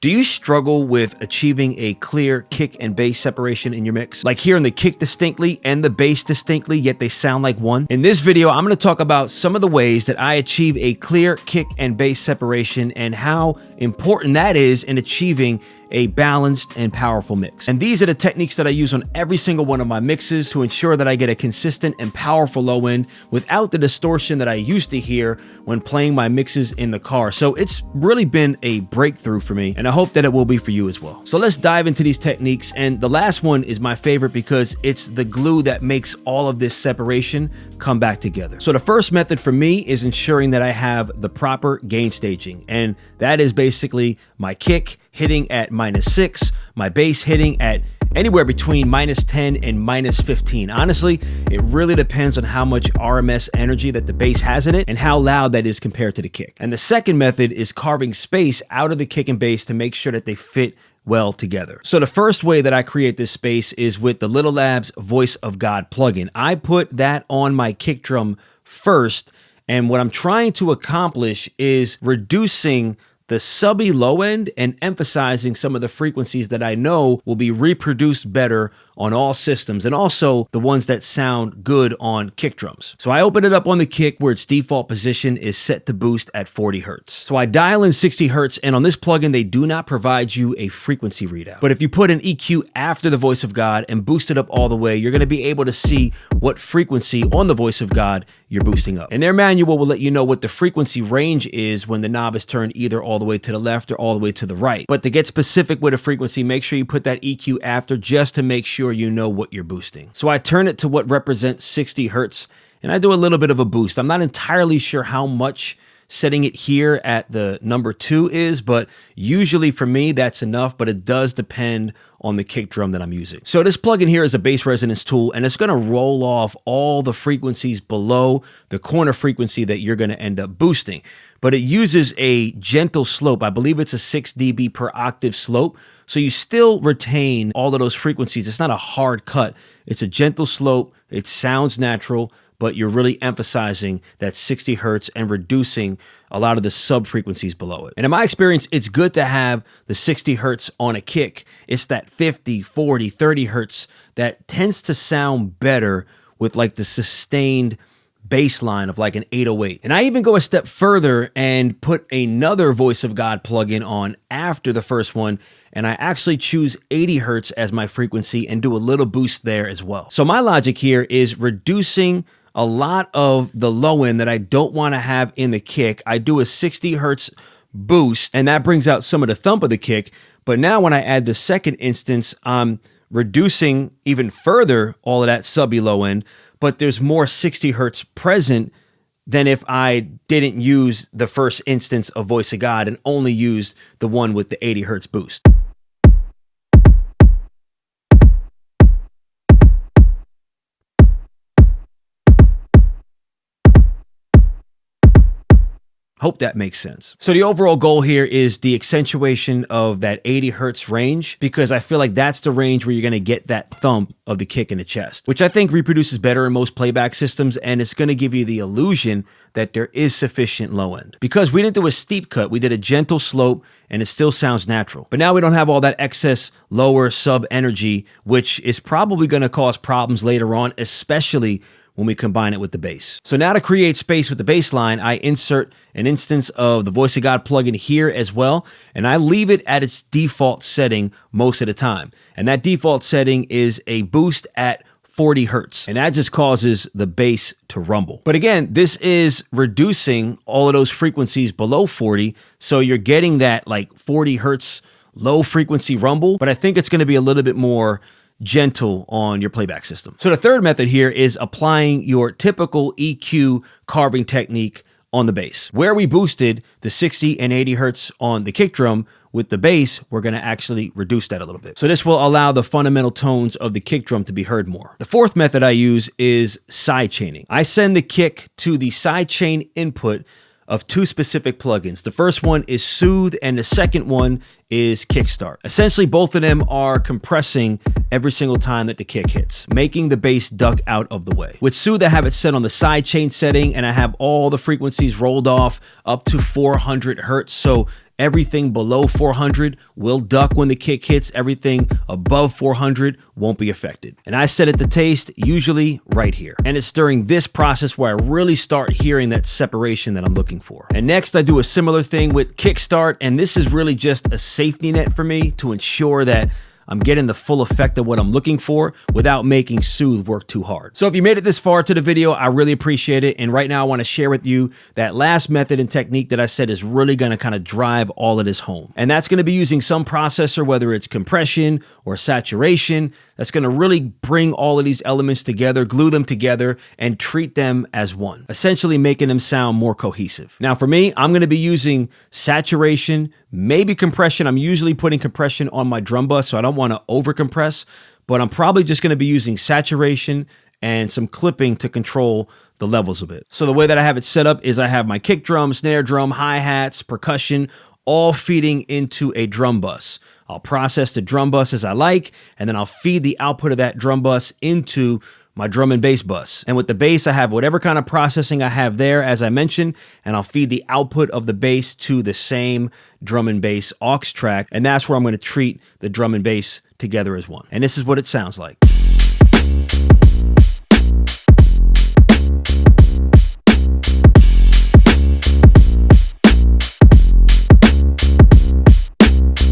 Do you struggle with achieving a clear kick and bass separation in your mix? Like hearing the kick distinctly and the bass distinctly, yet they sound like one? In this video, I'm going to talk about some of the ways that I achieve a clear kick and bass separation and how important that is in achieving a balanced and powerful mix. And these are the techniques that I use on every single one of my mixes to ensure that I get a consistent and powerful low end without the distortion that I used to hear when playing my mixes in the car. So it's really been a breakthrough for me, and I hope that it will be for you as well. So let's dive into these techniques, and the last one is my favorite because it's the glue that makes all of this separation come back together. So the first method for me is ensuring that I have the proper gain staging, and that is basically my kick hitting at -6, my bass hitting at anywhere between -10 and -15. Honestly, it really depends on how much RMS energy that the bass has in it and how loud that is compared to the kick. And the second method is carving space out of the kick and bass to make sure that they fit well together. So the first way that I create this space is with the Little Labs Voice of God plugin. I put that on my kick drum first, and what I'm trying to accomplish is reducing the subby low end and emphasizing some of the frequencies that I know will be reproduced better on all systems, and also the ones that sound good on kick drums. So I open it up on the kick where its default position is set to boost at 40 hertz. So I dial in 60 hertz, and on this plugin, they do not provide you a frequency readout. But if you put an EQ after the Voice of God and boost it up all the way, you're gonna be able to see what frequency on the Voice of God you're boosting up. And their manual will let you know what the frequency range is when the knob is turned either all the way to the left or all the way to the right. But to get specific with a frequency, make sure you put that EQ after just to make sure you know what you're boosting. So I turn it to what represents 60 hertz, and I do a little bit of a boost. I'm not entirely sure how much setting it here at the number 2 is, but usually for me that's enough, but it does depend on the kick drum that I'm using. So this plugin here is a bass resonance tool, and it's gonna roll off all the frequencies below the corner frequency that you're gonna end up boosting. But it uses a gentle slope. I believe it's a 6 dB per octave slope. So you still retain all of those frequencies. It's not a hard cut. It's a gentle slope. It sounds natural, but you're really emphasizing that 60 hertz and reducing a lot of the sub frequencies below it. And in my experience, it's good to have the 60 hertz on a kick. It's that 50, 40, 30 hertz that tends to sound better with like the sustained bass line of like an 808. And I even go a step further and put another Voice of God plugin on after the first one, and I actually choose 80 hertz as my frequency and do a little boost there as well. So my logic here is reducing a lot of the low end that I don't want to have in the kick. I do a 60 hertz boost, and that brings out some of the thump of the kick. But now when I add the second instance, I'm reducing even further all of that subby low end, but there's more 60 hertz present than if I didn't use the first instance of Voice of God and only used the one with the 80 hertz boost. Hope that makes sense. So the overall goal here is the accentuation of that 80 hertz range, because I feel like that's the range where you're gonna get that thump of the kick in the chest, which I think reproduces better in most playback systems, and it's gonna give you the illusion that there is sufficient low end. Because we didn't do a steep cut, we did a gentle slope, and it still sounds natural. But now we don't have all that excess lower sub energy, which is probably gonna cause problems later on, especially when we combine it with the bass. So now to create space with the bass line, I insert an instance of the Voice of God plugin here as well, and I leave it at its default setting most of the time. And that default setting is a boost at 40 hertz, and that just causes the bass to rumble. But again, this is reducing all of those frequencies below 40, so you're getting that like 40 hertz low frequency rumble, but I think it's gonna be a little bit more gentle on your playback system. So the third method here is applying your typical EQ carving technique on the bass. Where we boosted the 60 and 80 hertz on the kick drum, with the bass, we're gonna actually reduce that a little bit. So this will allow the fundamental tones of the kick drum to be heard more. The fourth method I use is sidechaining. I send the kick to the sidechain input of 2 specific plugins. The first one is Soothe, and the second one is Kickstart. Essentially, both of them are compressing every single time that the kick hits, making the bass duck out of the way. With Soothe, I have it set on the sidechain setting, and I have all the frequencies rolled off up to 400 hertz. So Everything below 400 will duck when the kick hits. Everything above 400 won't be affected. And I set it to taste usually right here. And it's during this process where I really start hearing that separation that I'm looking for. And next I do a similar thing with kickstart, and this is really just a safety net for me to ensure that I'm getting the full effect of what I'm looking for without making Soothe work too hard. So if you made it this far to the video, I really appreciate it. And right now I want to share with you that last method and technique that I said is really going to kind of drive all of this home. And that's going to be using some processor, whether it's compression or saturation, that's going to really bring all of these elements together, glue them together, and treat them as one, essentially making them sound more cohesive. Now for me, I'm going to be using saturation, maybe compression. I'm usually putting compression on my drum bus, so I don't want to over compress, but I'm probably just going to be using saturation and some clipping to control the levels of it. So the way that I have it set up is I have my kick drum, snare drum, hi-hats, percussion, all feeding into a drum bus. I'll process the drum bus as I like, and then I'll feed the output of that drum bus into my drum and bass bus. And with the bass, I have whatever kind of processing I have there, as I mentioned, and I'll feed the output of the bass to the same drum and bass aux track, and that's where I'm going to treat the drum and bass together as one. And this is what it sounds like.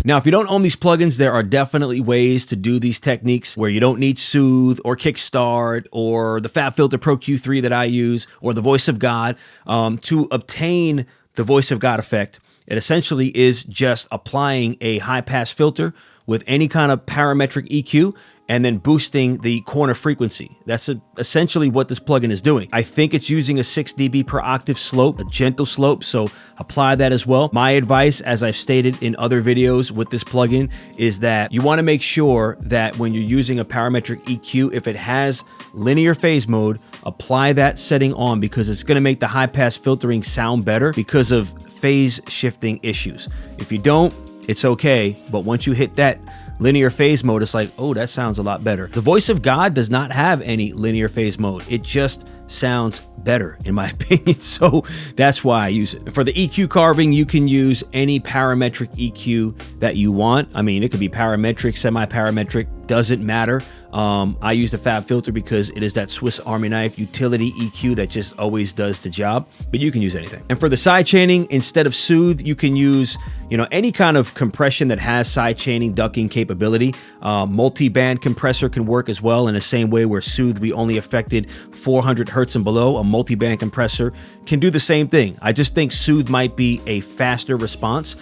Now, if you don't own these plugins, there are definitely ways to do these techniques where you don't need Soothe or Kickstart or the FabFilter Pro Q3 that I use or the Voice of God to obtain the Voice of God effect. It essentially is just applying a high-pass filter with any kind of parametric EQ and then boosting the corner frequency. That's essentially what this plugin is doing. I think it's using a 6 dB per octave slope, a gentle slope, so apply that as well. My advice, as I've stated in other videos with this plugin, is that you want to make sure that when you're using a parametric EQ, if it has linear phase mode, apply that setting on because it's going to make the high pass filtering sound better because of phase shifting issues. If you don't, it's okay, but once you hit that linear phase mode, it's like, oh, that sounds a lot better. The Voice of God does not have any linear phase mode. It just sounds better, in my opinion. So that's why I use it. For the EQ carving, you can use any parametric EQ that you want. I mean, it could be parametric, semi-parametric, doesn't matter. I use the FabFilter because it is that Swiss Army knife utility EQ that just always does the job, but you can use anything. And for the side chaining, instead of Soothe, you can use, any kind of compression that has side chaining ducking capability. Multi-band compressor can work as well in the same way where Soothe, we only affected 400 hertz and below. A multi-band compressor can do the same thing. I just think Soothe might be a faster response,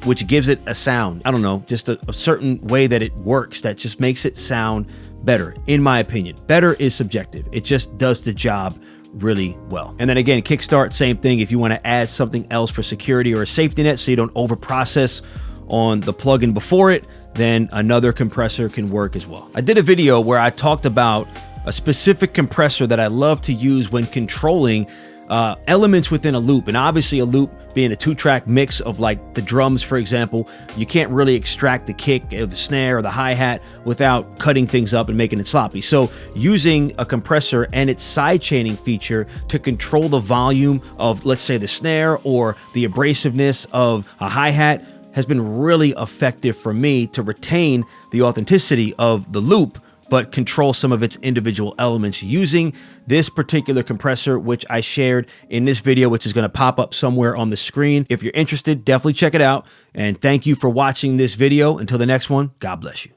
which gives it a sound. I don't know, just a certain way that it works that just makes it sound better, in my opinion. Better is subjective. It just does the job really well. And then again, Kickstart, same thing. If you want to add something else for security or a safety net so you don't over process on the plugin before it, then another compressor can work as well. I did a video where I talked about a specific compressor that I love to use when controlling elements within a loop. And obviously a loop being a 2-track mix of like the drums, for example, you can't really extract the kick or the snare or the hi-hat without cutting things up and making it sloppy. So using a compressor and its side chaining feature to control the volume of, let's say, the snare or the abrasiveness of a hi-hat has been really effective for me to retain the authenticity of the loop, but control some of its individual elements using this particular compressor, which I shared in this video, which is going to pop up somewhere on the screen. If you're interested, definitely check it out. And thank you for watching this video. Until the next one, God bless you.